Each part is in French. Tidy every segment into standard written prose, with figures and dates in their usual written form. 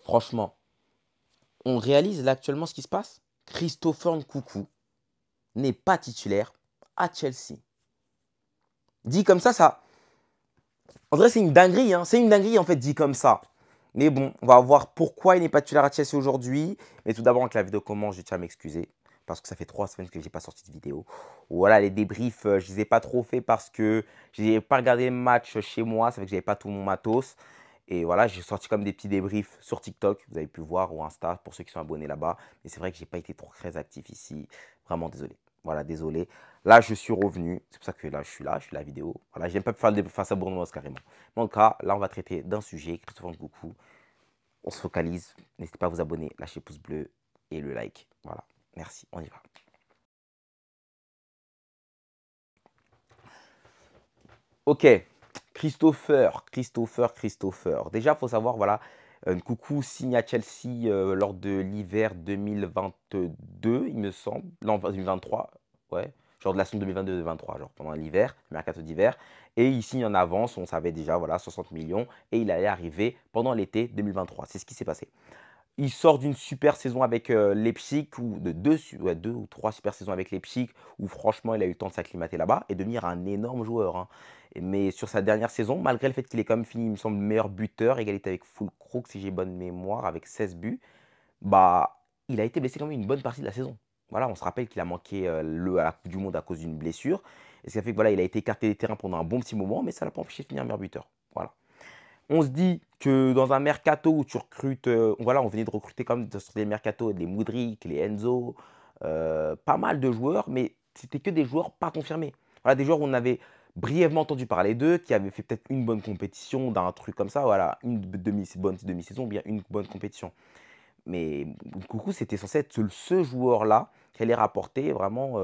Franchement, on réalise là actuellement ce qui se passe. Christopher Nkunku n'est pas titulaire à Chelsea. Dit comme ça, en vrai, c'est une dinguerie, hein. C'est une dinguerie, en fait, dit comme ça. Mais bon, on va voir pourquoi il n'est pas titulaire à Chelsea aujourd'hui. Mais tout d'abord, avant que la vidéo commence, je tiens à m'excuser. Parce que ça fait 3 semaines que je n'ai pas sorti de vidéo. Voilà, les débriefs, je ne les ai pas trop fait parce que je n'ai pas regardé les matchs chez moi. Ça fait que je n'avais pas tout mon matos. Et voilà, j'ai sorti comme des petits débriefs sur TikTok. Vous avez pu voir, ou Insta, pour ceux qui sont abonnés là-bas. Mais c'est vrai que je n'ai pas été trop très actif ici. Vraiment désolé. Voilà, désolé. Là, je suis revenu. C'est pour ça que là, je suis la vidéo. Voilà, j'aime pas faire le face à Bournemouth carrément. Mais en tout cas, là, on va traiter d'un sujet. Christopher Nkunku. On se focalise. N'hésitez pas à vous abonner, lâchez pouce bleu et le like. Voilà. Merci. On y va. Ok. Christopher. Déjà, il faut savoir, voilà, Nkunku signe à Chelsea lors de l'hiver 2022, il me semble. Non, 2023. Ouais. Genre de la saison 2022-2023, genre pendant l'hiver, le mercato d'hiver. Et il signe en avance, on savait déjà, voilà, 60 millions. Et il allait arriver pendant l'été 2023. C'est ce qui s'est passé. Il sort d'une super saison avec Leipzig, ou de deux ou trois super saisons avec Leipzig, où franchement, il a eu le temps de s'acclimater là-bas et devenir un énorme joueur, hein. Mais sur sa dernière saison, malgré le fait qu'il ait quand même fini, il me semble, meilleur buteur, égalité avec Füllkrug, si j'ai bonne mémoire, avec 16 buts, bah, il a été blessé quand même une bonne partie de la saison. Voilà, on se rappelle qu'il a manqué à la Coupe du Monde à cause d'une blessure. Et ça fait que voilà, il a été écarté des terrains pendant un bon petit moment, mais ça ne l'a pas empêché de finir meilleur buteur. Voilà. On se dit que dans un mercato où tu recrutes, voilà, on venait de recruter comme sur des mercatos les Mudryk, les Enzo, pas mal de joueurs, mais c'était que des joueurs pas confirmés. Voilà, des joueurs où on avait brièvement entendu parler d'eux, qui avaient fait peut-être une bonne compétition, d'un truc comme ça, voilà, une bonne demi-saison, bien une bonne compétition. Mais Coucou, c'était censé être ce joueur-là qui allait rapporter vraiment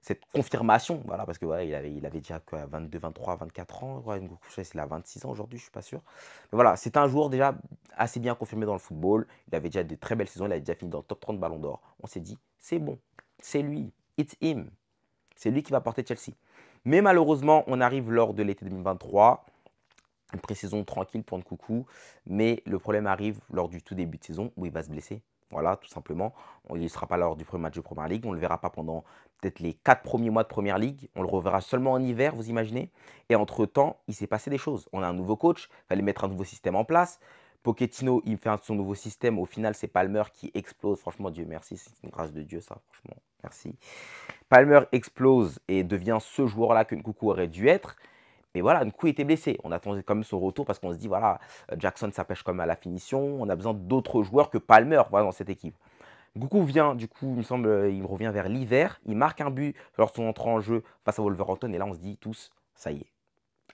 cette confirmation. Voilà, parce que voilà, il avait déjà quoi, 22, 23, 24 ans. Ouais, Coucou, je sais, il a 26 ans aujourd'hui, je ne suis pas sûr. Mais voilà, c'est un joueur déjà assez bien confirmé dans le football. Il avait déjà de très belles saisons. Il avait déjà fini dans le top 30 Ballon d'Or. On s'est dit, c'est bon, c'est lui, it's him. C'est lui qui va porter Chelsea. Mais malheureusement, on arrive lors de l'été 2023. Une pré-saison tranquille pour Nkunku, mais le problème arrive lors du tout début de saison où il va se blesser. Voilà, tout simplement. Il ne sera pas lors du premier match de Première Ligue. On ne le verra pas pendant peut-être les 4 premiers mois de Première Ligue. On le reverra seulement en hiver, vous imaginez. Et entre-temps, il s'est passé des choses. On a un nouveau coach, il fallait mettre un nouveau système en place. Pochettino, il fait son nouveau système. Au final, c'est Palmer qui explose. Franchement, Dieu merci, c'est une grâce de Dieu, ça. Franchement, merci. Palmer explose et devient ce joueur-là que Nkunku aurait dû être. Mais voilà, Nkunku était blessé. On attendait quand même son retour parce qu'on se dit, voilà, Jackson, ça pêche quand même à la finition. On a besoin d'autres joueurs que Palmer, voilà, dans cette équipe. Nkunku vient, du coup, il me semble, il revient vers l'hiver. Il marque un but lors de son entrée en jeu face à Wolverhampton. Et là, on se dit tous, ça y est.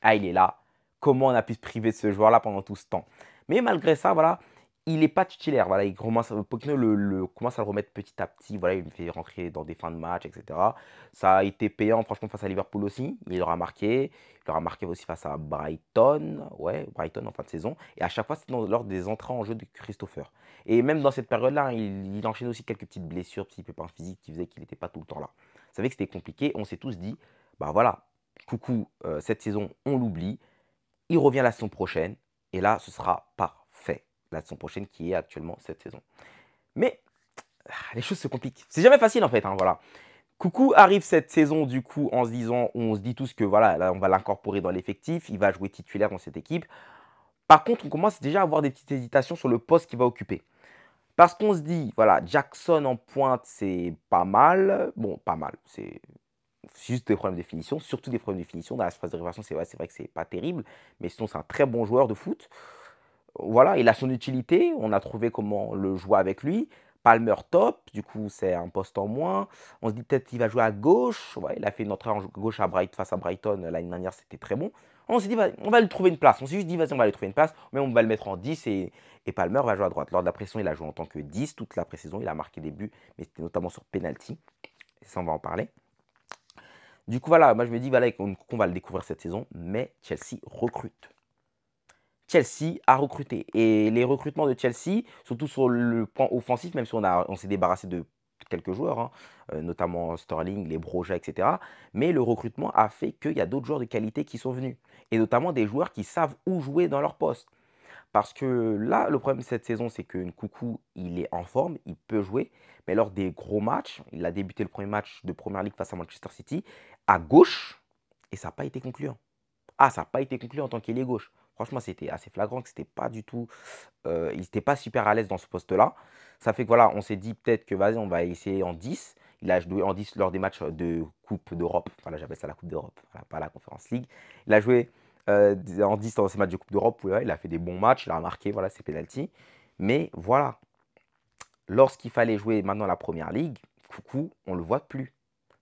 Ah, il est là. Comment on a pu se priver de ce joueur-là pendant tout ce temps? Mais malgré ça, voilà, il n'est pas titulaire. Voilà, Pochettino commence à le remettre petit à petit. Voilà, il me fait rentrer dans des fins de match, etc. Ça a été payant, franchement, face à Liverpool aussi. Il aura marqué. Il aura marqué aussi face à Brighton. Ouais, Brighton en fin de saison. Et à chaque fois, c'était lors des entrées en jeu de Christopher. Et même dans cette période-là, hein, il enchaînait aussi quelques petites blessures, petits pépins physiques qui faisaient qu'il n'était pas tout le temps là. Vous savez que c'était compliqué. On s'est tous dit, bah voilà, Coucou, cette saison, on l'oublie. Il revient la saison prochaine. Et là, ce sera parfait. La saison prochaine qui est actuellement cette saison. Mais les choses se compliquent. C'est jamais facile en fait, hein, voilà. Coucou arrive cette saison du coup en se disant, on se dit tous que voilà, là, on va l'incorporer dans l'effectif, il va jouer titulaire dans cette équipe. Par contre, on commence déjà à avoir des petites hésitations sur le poste qu'il va occuper. Parce qu'on se dit, voilà, Jackson en pointe, c'est pas mal. Bon, pas mal, c'est juste des problèmes de finition, surtout des problèmes de finition. Dans la phase de réparation, c'est vrai que c'est pas terrible, mais sinon, c'est un très bon joueur de foot. Voilà, il a son utilité. On a trouvé comment le jouer avec lui. Palmer top, du coup, c'est un poste en moins. On se dit peut-être qu'il va jouer à gauche. Ouais, il a fait une entrée en gauche face à Brighton l'année dernière, c'était très bon. On s'est dit, on va lui trouver une place. On s'est juste dit, vas-y, on va lui trouver une place, mais on va le mettre en 10 et Palmer va jouer à droite. Lors de la pression, il a joué en tant que 10 toute la pré-saison. Il a marqué des buts, mais c'était notamment sur penalty. Et ça, on va en parler. Du coup, voilà, moi je me dis, voilà, qu'on va le découvrir cette saison, mais Chelsea recrute. Chelsea a recruté. Et les recrutements de Chelsea, surtout sur le plan offensif, même si on s'est débarrassé de quelques joueurs, hein, notamment Sterling, les Broja, etc. Mais le recrutement a fait qu'il y a d'autres joueurs de qualité qui sont venus. Et notamment des joueurs qui savent où jouer dans leur poste. Parce que là, le problème de cette saison, c'est que Nkunku, il est en forme, il peut jouer, mais lors des gros matchs, il a débuté le premier match de Première Ligue face à Manchester City, à gauche, et ça n'a pas été concluant. Ah, ça n'a pas été concluant en tant qu'ailier gauche. Franchement, c'était assez flagrant que c'était pas du tout. Il n'était pas super à l'aise dans ce poste-là. Ça fait que voilà, on s'est dit peut-être que vas-y, on va essayer en 10. Il a joué en 10 lors des matchs de Coupe d'Europe. Voilà, j'appelle ça la Coupe d'Europe, voilà, pas la Conference League. Il a joué en 10 dans ces matchs de Coupe d'Europe. Ouais, il a fait des bons matchs, il a marqué voilà, ses pénaltys. Mais voilà, lorsqu'il fallait jouer maintenant la Première Ligue, coucou, on ne le voit plus.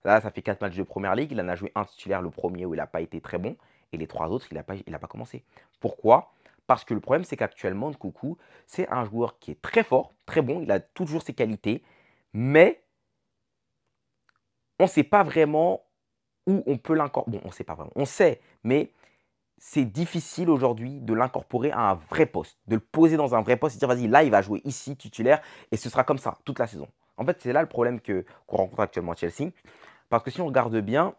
Là, ça fait 4 matchs de Première Ligue. Il en a joué un titulaire, le premier où il n'a pas été très bon. Et les 3 autres, il n'a pas commencé. Pourquoi? Parce que le problème, c'est qu'actuellement, Nkunku, c'est un joueur qui est très fort, très bon. Il a toujours ses qualités. Mais on ne sait pas vraiment où on peut l'incorporer. Bon, on ne sait pas vraiment. On sait, mais c'est difficile aujourd'hui de l'incorporer à un vrai poste. De le poser dans un vrai poste et dire, vas-y, là, il va jouer ici, titulaire. Et ce sera comme ça toute la saison. En fait, c'est là le problème qu'on rencontre actuellement à Chelsea. Parce que si on regarde bien,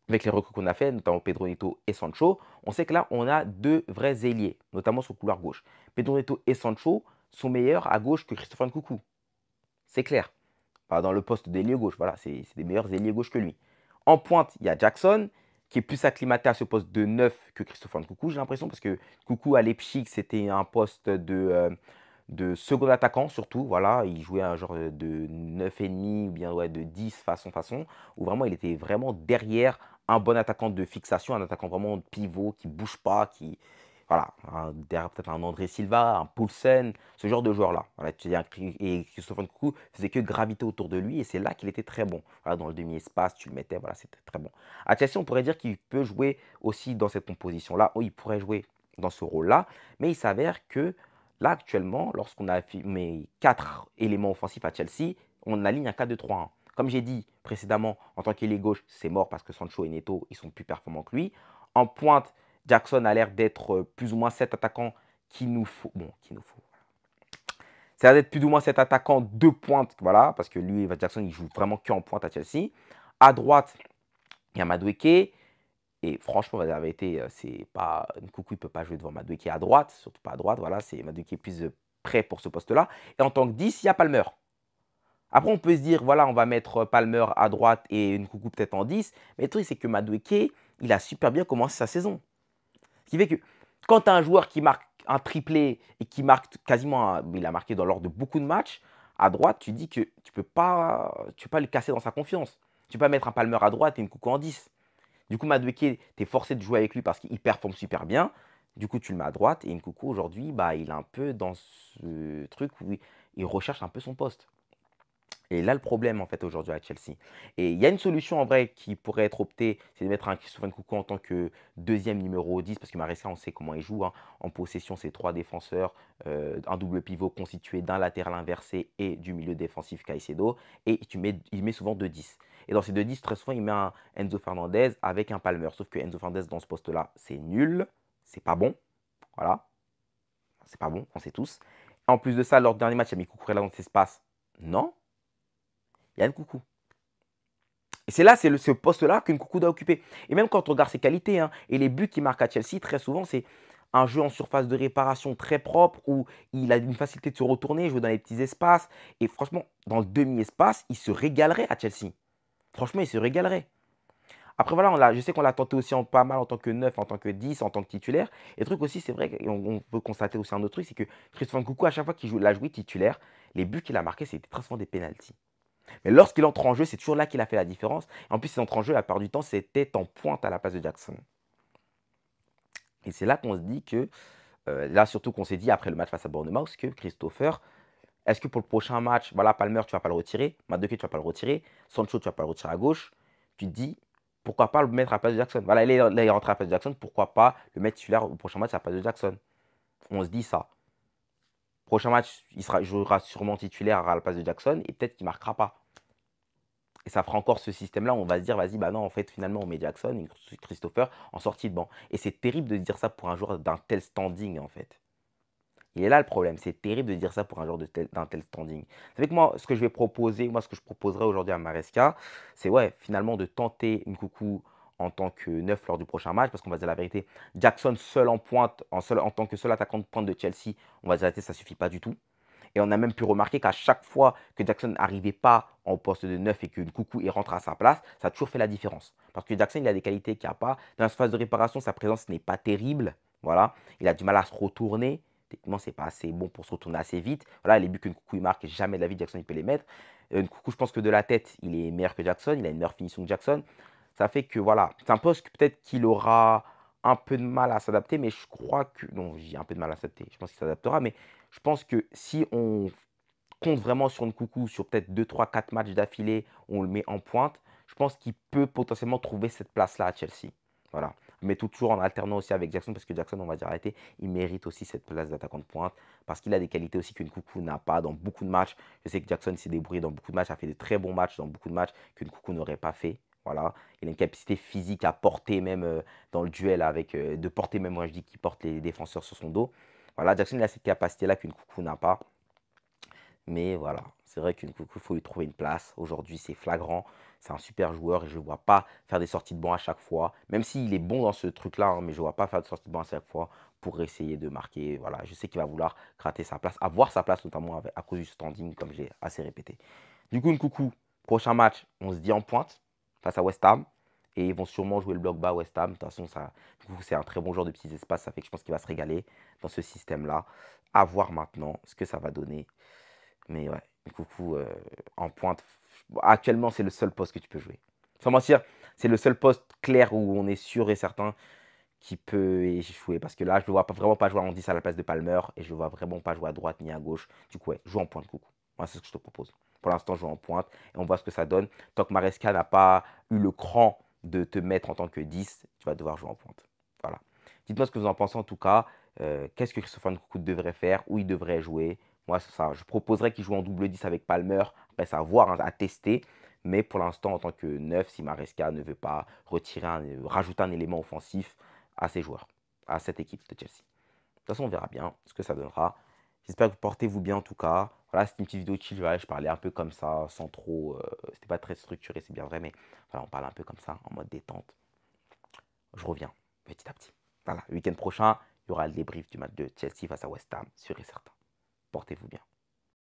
avec les recrues qu'on a fait, notamment Pedro Neto et Sancho, on sait que là, on a deux vrais ailiers, notamment sur le couloir gauche. Pedro Neto et Sancho sont meilleurs à gauche que Christopher Nkunku. C'est clair. Enfin, dans le poste d'ailier gauche, voilà, c'est des meilleurs ailiers gauche que lui. En pointe, il y a Jackson, qui est plus acclimaté à ce poste de 9 que Christopher Nkunku, j'ai l'impression, parce que Nkunku à Leipzig, c'était un poste de second attaquant surtout, voilà, il jouait un genre de 9,5 ou bien ouais, de 10 façon, où vraiment il était vraiment derrière un bon attaquant de fixation, un attaquant vraiment pivot qui bouge pas, qui voilà, derrière peut-être un André Silva, un Poulsen, ce genre de joueur-là. Voilà, et Christophe Nkunku faisait que graviter autour de lui et c'est là qu'il était très bon. Voilà, dans le demi-espace, tu le mettais, voilà, c'était très bon. À Chelsea, on pourrait dire qu'il peut jouer aussi dans cette composition-là, ou il pourrait jouer dans ce rôle-là, mais il s'avère que là, actuellement, lorsqu'on a mis 4 éléments offensifs à Chelsea, on aligne un 4-2-3-1. Comme j'ai dit précédemment, en tant qu'ailier gauche, c'est mort parce que Sancho et Neto, ils sont plus performants que lui. En pointe, Jackson a l'air d'être plus ou moins cet attaquant qu'il nous faut. Bon, qu'il nous faut. Ça va être plus ou moins cet attaquant de pointe, voilà, parce que lui, Jackson, il joue vraiment qu'en pointe à Chelsea. À droite, il y a Madueke. Et franchement, la vérité, c'est pas. Nkunku ne peut pas jouer devant Madueke à droite, surtout pas à droite. Voilà, c'est Madueke plus prêt pour ce poste-là. Et en tant que 10, il y a Palmer. Après, on peut se dire, voilà, on va mettre Palmer à droite et Nkunku peut-être en 10. Mais le truc, c'est que Madueke, il a super bien commencé sa saison. Ce qui fait que quand tu as un joueur qui marque un triplé et qui marque quasiment, il a marqué dans l'ordre de beaucoup de matchs, à droite, tu dis que tu ne peux pas le casser dans sa confiance. Tu ne peux pas mettre un Palmer à droite et une Nkunku en 10. Du coup, Madueke, tu es forcé de jouer avec lui parce qu'il performe super bien. Du coup, tu le mets à droite et Nkunku, aujourd'hui, bah, il est un peu dans ce truc où il recherche un peu son poste. Et là, le problème, en fait, aujourd'hui à Chelsea. Et il y a une solution, en vrai, qui pourrait être optée, c'est de mettre un Christophe Nkunku en tant que deuxième numéro 10, parce que Maresca, on sait comment il joue, hein. En possession, c'est 3 défenseurs, un double pivot constitué d'un latéral inversé et du milieu défensif Caicedo. Et il met souvent 2-10. Et dans ces 2-10, très souvent, il met un Enzo Fernandez avec un Palmer. Sauf que Enzo Fernandez, dans ce poste-là, c'est nul, c'est pas bon. Voilà, c'est pas bon, on sait tous. En plus de ça, lors du dernier match, il a mis Cucurella dans cet espace. Non, il y a Nkunku. Et c'est là, c'est ce poste-là que Nkunku doit occuper. Et même quand on regarde ses qualités, hein, et les buts qu'il marque à Chelsea, très souvent, c'est un jeu en surface de réparation très propre où il a une facilité de se retourner, jouer dans les petits espaces. Et franchement, dans le demi-espace, il se régalerait à Chelsea. Franchement, il se régalerait. Après, voilà, je sais qu'on l'a tenté aussi pas mal en tant que 9, en tant que 10, en tant que titulaire. Et le truc aussi, c'est vrai qu'on peut constater aussi un autre truc, c'est que Christophe Nkunku, à chaque fois qu'il l'a joué titulaire, les buts qu'il a marqués, c'était très souvent des pénaltys. Mais lorsqu'il entre en jeu, c'est toujours là qu'il a fait la différence. Et en plus, il entre en jeu, la plupart du temps, c'était en pointe à la place de Jackson. Et c'est là qu'on se dit que, là surtout qu'on s'est dit après le match face à Bournemouth, que Christopher, est-ce que pour le prochain match, voilà, Palmer, tu ne vas pas le retirer, Madueke, tu ne vas pas le retirer, Sancho, tu ne vas pas le retirer à gauche, tu te dis, pourquoi pas le mettre à la place de Jackson. Voilà, là, il est rentré à la place de Jackson, pourquoi pas le mettre titulaire au prochain match à la place de Jackson. On se dit ça. Prochain match, il jouera sûrement titulaire à la place de Jackson et peut-être qu'il ne marquera pas. Et ça fera encore ce système-là, on va se dire, vas-y, bah non, en fait, finalement, on met Jackson et Christopher en sortie de banc. Et c'est terrible de dire ça pour un joueur d'un tel standing, en fait. Il est là le problème, c'est terrible de dire ça pour un joueur d'un tel standing. Ça fait que moi, ce que je vais proposer, moi, ce que je proposerais aujourd'hui à Maresca, c'est ouais, finalement de tenter Nkunku en tant que neuf lors du prochain match, parce qu'on va dire la vérité, Jackson seul en pointe, en tant que seul attaquant de pointe de Chelsea, on va dire la vérité, ça ne suffit pas du tout. Et on a même pu remarquer qu'à chaque fois que Jackson n'arrivait pas en poste de neuf et que Nkunku y rentre à sa place, ça a toujours fait la différence. Parce que Jackson, il a des qualités qu'il n'y a pas. Dans la phase de réparation, sa présence n'est pas terrible. Voilà. Il a du mal à se retourner. Techniquement, ce n'est pas assez bon pour se retourner assez vite. Voilà, les buts que Nkunku il marque, jamais de la vie, Jackson il peut les mettre. Nkunku, je pense que de la tête, il est meilleur que Jackson. Il a une meilleure finition que Jackson. Ça fait que voilà, c'est un poste que peut-être qu'il aura un peu de mal à s'adapter, mais je crois que. Non, j'ai un peu de mal à s'adapter. Je pense qu'il s'adaptera, mais je pense que si on compte vraiment sur Nkunku, sur peut-être 2, 3, 4 matchs d'affilée, on le met en pointe, je pense qu'il peut potentiellement trouver cette place-là à Chelsea. Voilà. Mais toujours en alternant aussi avec Jackson, parce que Jackson, on va dire arrêter, il mérite aussi cette place d'attaquant de pointe, parce qu'il a des qualités aussi que Nkunku n'a pas dans beaucoup de matchs. Je sais que Jackson s'est débrouillé dans beaucoup de matchs, a fait de très bons matchs dans beaucoup de matchs que Nkunku n'aurait pas fait. Voilà. Il a une capacité physique à porter même dans le duel, de porter même, moi je dis qu'il porte les défenseurs sur son dos. Voilà, Jackson il a cette capacité-là que Nkunku n'a pas. Mais voilà, c'est vrai qu'il faut lui trouver une place. Aujourd'hui, c'est flagrant. C'est un super joueur et je ne le vois pas faire des sorties de banc à chaque fois. Même s'il est bon dans ce truc-là, hein, mais je ne vois pas faire de sorties de banc à chaque fois pour essayer de marquer. Voilà, je sais qu'il va vouloir gratter sa place, avoir sa place notamment à cause du standing, comme j'ai assez répété. Du coup, Nkunku, prochain match, on se dit en pointe face à West Ham. Et ils vont sûrement jouer le bloc bas West Ham. De toute façon, c'est un très bon joueur de petits espaces. Ça fait que je pense qu'il va se régaler dans ce système-là. À voir maintenant ce que ça va donner. Mais ouais, Nkunku en pointe, actuellement, c'est le seul poste que tu peux jouer. Sans mentir, c'est le seul poste clair où on est sûr et certain qu'il peut échouer. Parce que là, je ne le vois vraiment pas jouer en 10 à la place de Palmer et je ne le vois vraiment pas jouer à droite ni à gauche. Du coup, ouais, joue en pointe, Nkunku. Moi, c'est ce que je te propose. Pour l'instant, joue en pointe et on voit ce que ça donne. Tant que Maresca n'a pas eu le cran de te mettre en tant que 10, tu vas devoir jouer en pointe. Voilà. Dites-moi ce que vous en pensez en tout cas. Qu'est-ce que Christopher Nkunku devrait faire, où il devrait jouer. Moi, ça, je proposerais qu'il joue en double 10 avec Palmer. Après, c'est à voir, hein, à tester. Mais pour l'instant, en tant que neuf, si Maresca ne veut pas rajouter un élément offensif à ses joueurs, à cette équipe de Chelsea. De toute façon, on verra bien ce que ça donnera. J'espère que vous portez-vous bien en tout cas. Voilà, c'était une petite vidéo chill. Voilà, je parlais un peu comme ça, sans trop. C'était pas très structuré, c'est bien vrai, mais voilà, on parle un peu comme ça, en mode détente. Je reviens petit à petit. Voilà, le week-end prochain, il y aura le débrief du match de Chelsea face à West Ham, sûr et certain. Portez-vous bien.